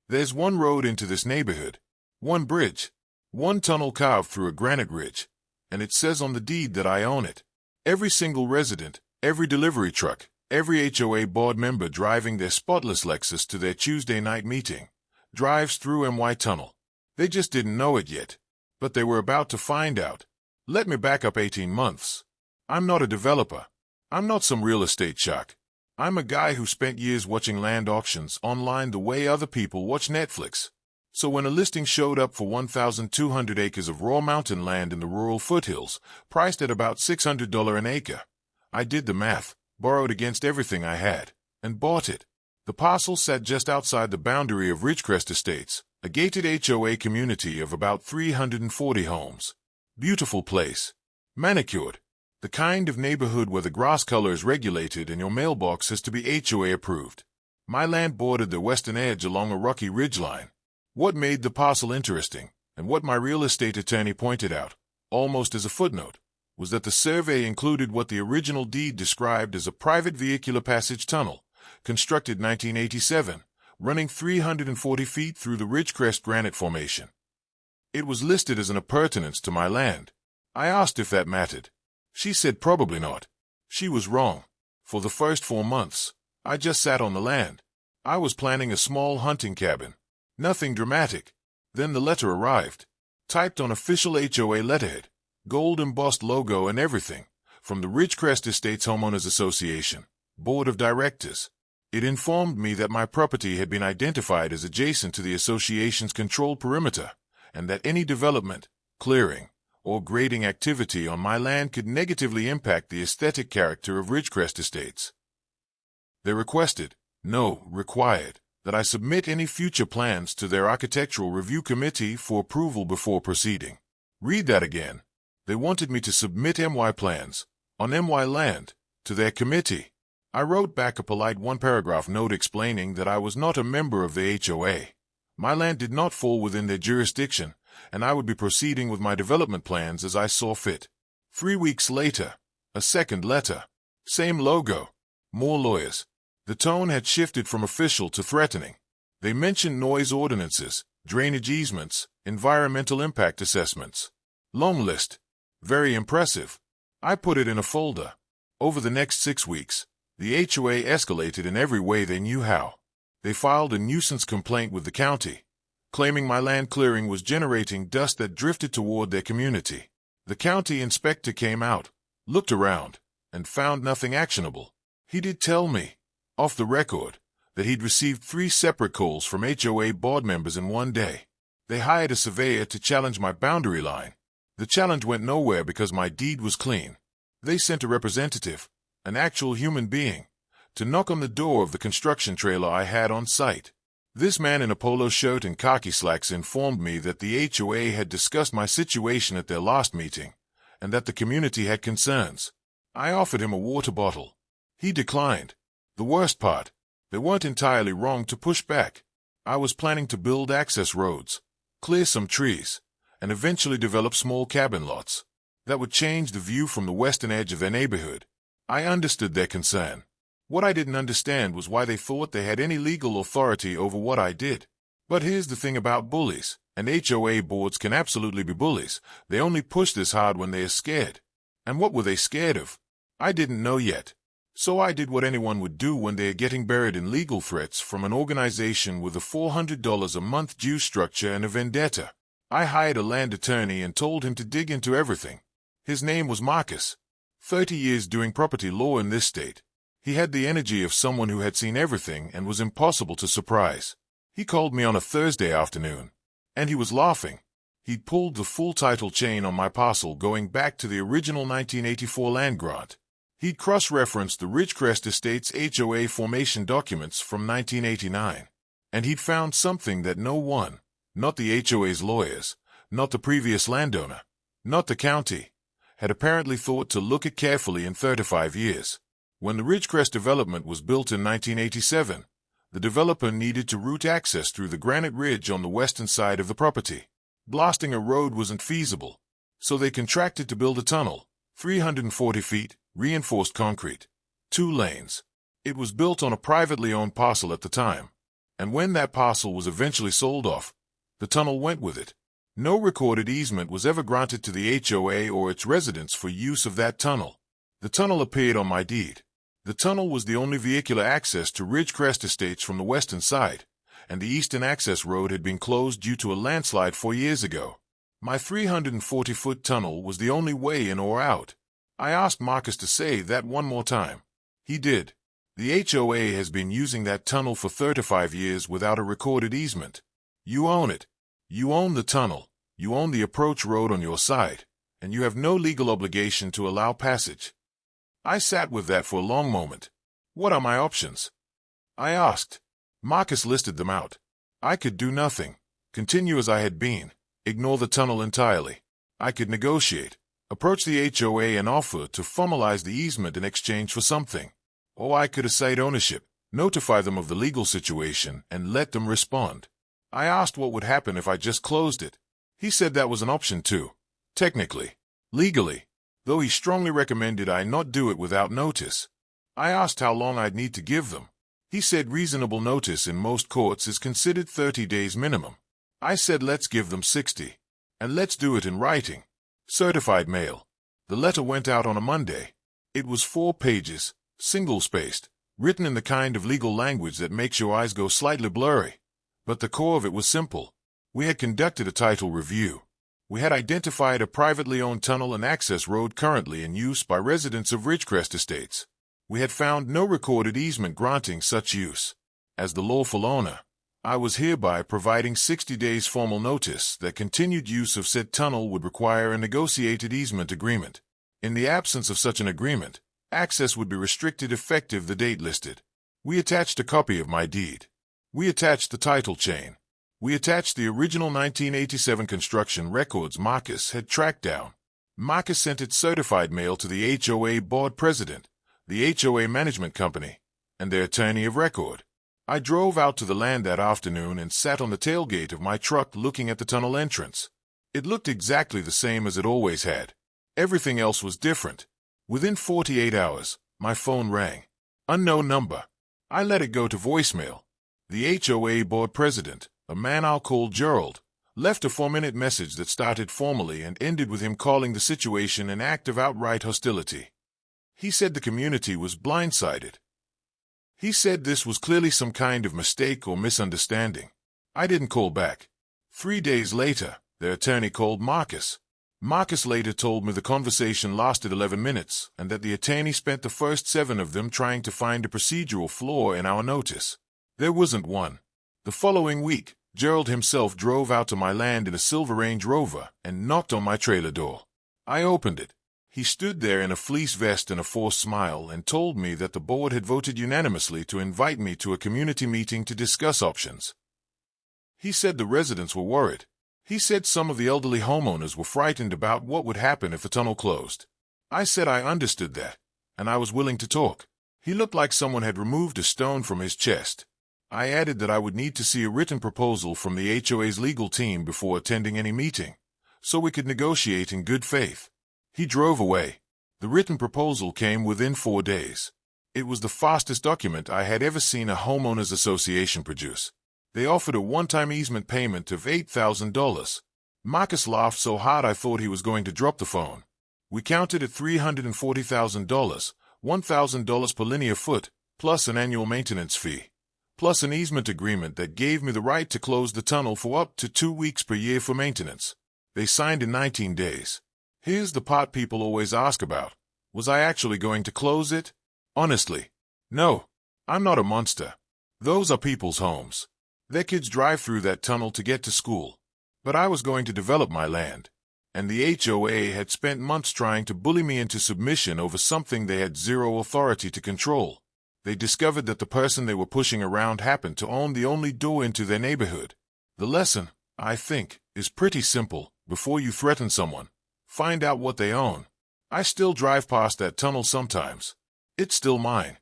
There's one road into this neighborhood, one bridge, one tunnel carved through a granite ridge, and it says on the deed that I own it. Every single resident, every delivery truck, every HOA board member driving their spotless Lexus to their Tuesday night meeting drives through MY Tunnel. They just didn't know it yet, but they were about to find out. Let me back up 18 months. I'm not a developer. I'm not some real estate shark. I'm a guy who spent years watching land auctions online the way other people watch Netflix. So when a listing showed up for 1,200 acres of raw mountain land in the rural foothills, priced at about $600 an acre, I did the math, borrowed against everything I had, and bought it. The parcel sat just outside the boundary of Ridgecrest Estates, a gated HOA community of about 340 homes. Beautiful place. Manicured. The kind of neighborhood where the grass color is regulated and your mailbox has to be HOA approved. My land bordered the western edge along a rocky ridgeline. What made the parcel interesting, and what my real estate attorney pointed out, almost as a footnote, was that the survey included what the original deed described as a private vehicular passage tunnel, constructed 1987, running 340 feet through the Ridgecrest Granite Formation. It was listed as an appurtenance to my land. I asked if that mattered. She said probably not. She was wrong. For the first 4 months, I just sat on the land. I was planning a small hunting cabin. Nothing dramatic. Then the letter arrived, typed on official HOA letterhead, gold embossed logo and everything, from the Ridgecrest Estates Homeowners Association, Board of Directors. It informed me that my property had been identified as adjacent to the association's controlled perimeter, and that any development, clearing, or grading activity on my land could negatively impact the aesthetic character of Ridgecrest Estates. They requested, no, required, that I submit any future plans to their architectural review committee for approval before proceeding. Read that again. They wanted me to submit MY plans, on MY land, to their committee. I wrote back a polite one-paragraph note explaining that I was not a member of the HOA. My land did not fall within their jurisdiction, and I would be proceeding with my development plans as I saw fit. 3 weeks later, a second letter. Same logo. More lawyers. The tone had shifted from official to threatening. They mentioned noise ordinances, drainage easements, environmental impact assessments. Long list. Very impressive. I put it in a folder. Over the next 6 weeks, the HOA escalated in every way they knew how. They filed a nuisance complaint with the county, claiming my land clearing was generating dust that drifted toward their community. The county inspector came out, looked around, and found nothing actionable. He did tell me, off the record, that he'd received 3 separate calls from HOA board members in one day. They hired a surveyor to challenge my boundary line. The challenge went nowhere because my deed was clean. They sent a representative, an actual human being, to knock on the door of the construction trailer I had on site. This man in a polo shirt and khaki slacks informed me that the HOA had discussed my situation at their last meeting, and that the community had concerns. I offered him a water bottle. He declined. The worst part, they weren't entirely wrong to push back. I was planning to build access roads, clear some trees, and eventually develop small cabin lots that would change the view from the western edge of their neighborhood. I understood their concern. What I didn't understand was why they thought they had any legal authority over what I did. But here's the thing about bullies, and HOA boards can absolutely be bullies. They only push this hard when they are scared. And what were they scared of? I didn't know yet. So I did what anyone would do when they are getting buried in legal threats from an organization with a $400 a month due structure and a vendetta. I hired a land attorney and told him to dig into everything. His name was Marcus. 30 years doing property law in this state. He had the energy of someone who had seen everything and was impossible to surprise. He called me on a Thursday afternoon, and he was laughing. He'd pulled the full title chain on my parcel going back to the original 1984 land grant. He'd cross-referenced the Ridgecrest Estates HOA formation documents from 1989, and he'd found something that no one, not the HOA's lawyers, not the previous landowner, not the county, had apparently thought to look at carefully in 35 years. When the Ridgecrest development was built in 1987, the developer needed to route access through the granite ridge on the western side of the property. Blasting a road wasn't feasible, so they contracted to build a tunnel, 340 feet, reinforced concrete, 2 lanes. It was built on a privately owned parcel at the time. And when that parcel was eventually sold off, the tunnel went with it. No recorded easement was ever granted to the HOA or its residents for use of that tunnel. The tunnel appeared on my deed. The tunnel was the only vehicular access to Ridgecrest Estates from the western side, and the eastern access road had been closed due to a landslide 4 years ago. My 340-foot tunnel was the only way in or out. I asked Marcus to say that one more time. He did. The HOA has been using that tunnel for 35 years without a recorded easement. You own it. You own the tunnel. You own the approach road on your side, and you have no legal obligation to allow passage. I sat with that for a long moment. What are my options? I asked. Marcus listed them out. I could do nothing, continue as I had been, ignore the tunnel entirely. I could negotiate, approach the HOA and offer to formalize the easement in exchange for something. Or I could assert ownership, notify them of the legal situation, and let them respond. I asked what would happen if I just closed it. He said that was an option too. Technically. Legally. Though he strongly recommended I not do it without notice. I asked how long I'd need to give them. He said reasonable notice in most courts is considered 30 days minimum. I said let's give them 60. And let's do it in writing. Certified mail. The letter went out on a Monday. It was 4 pages, single-spaced, written in the kind of legal language that makes your eyes go slightly blurry. But the core of it was simple. We had conducted a title review. We had identified a privately owned tunnel and access road currently in use by residents of Ridgecrest Estates. We had found no recorded easement granting such use. As the lawful owner, I was hereby providing 60 days formal notice that continued use of said tunnel would require a negotiated easement agreement. In the absence of such an agreement, access would be restricted effective the date listed. We attached a copy of my deed. We attached the title chain. We attached the original 1987 construction records Marcus had tracked down. Marcus sent it certified mail to the HOA board president, the HOA management company, and their attorney of record. I drove out to the land that afternoon and sat on the tailgate of my truck looking at the tunnel entrance. It looked exactly the same as it always had. Everything else was different. Within 48 hours, my phone rang. Unknown number. I let it go to voicemail. The HOA board president, a man I'll call Gerald, left a 4-minute message that started formally and ended with him calling the situation an act of outright hostility. He said the community was blindsided. He said this was clearly some kind of mistake or misunderstanding. I didn't call back. 3 days later, their attorney called Marcus. Marcus later told me the conversation lasted 11 minutes and that the attorney spent the first 7 of them trying to find a procedural flaw in our notice. There wasn't one. The following week, Gerald himself drove out to my land in a silver Range Rover and knocked on my trailer door. I opened it. He stood there in a fleece vest and a forced smile and told me that the board had voted unanimously to invite me to a community meeting to discuss options. He said the residents were worried. He said some of the elderly homeowners were frightened about what would happen if the tunnel closed. I said I understood that, and I was willing to talk. He looked like someone had removed a stone from his chest. I added that I would need to see a written proposal from the HOA's legal team before attending any meeting, so we could negotiate in good faith. He drove away. The written proposal came within 4 days. It was the fastest document I had ever seen a homeowners association produce. They offered a one-time easement payment of $8,000. Marcus laughed so hard I thought he was going to drop the phone. We counted at $340,000, $1,000 per linear foot, plus an annual maintenance fee, plus an easement agreement that gave me the right to close the tunnel for up to 2 weeks per year for maintenance. They signed in 19 days. Here's the part people always ask about. Was I actually going to close it? Honestly, no. I'm not a monster. Those are people's homes. Their kids drive through that tunnel to get to school. But I was going to develop my land. And the HOA had spent months trying to bully me into submission over something they had zero authority to control. They discovered that the person they were pushing around happened to own the only door into their neighborhood. The lesson, I think, is pretty simple. Before you threaten someone, find out what they own. I still drive past that tunnel sometimes. It's still mine.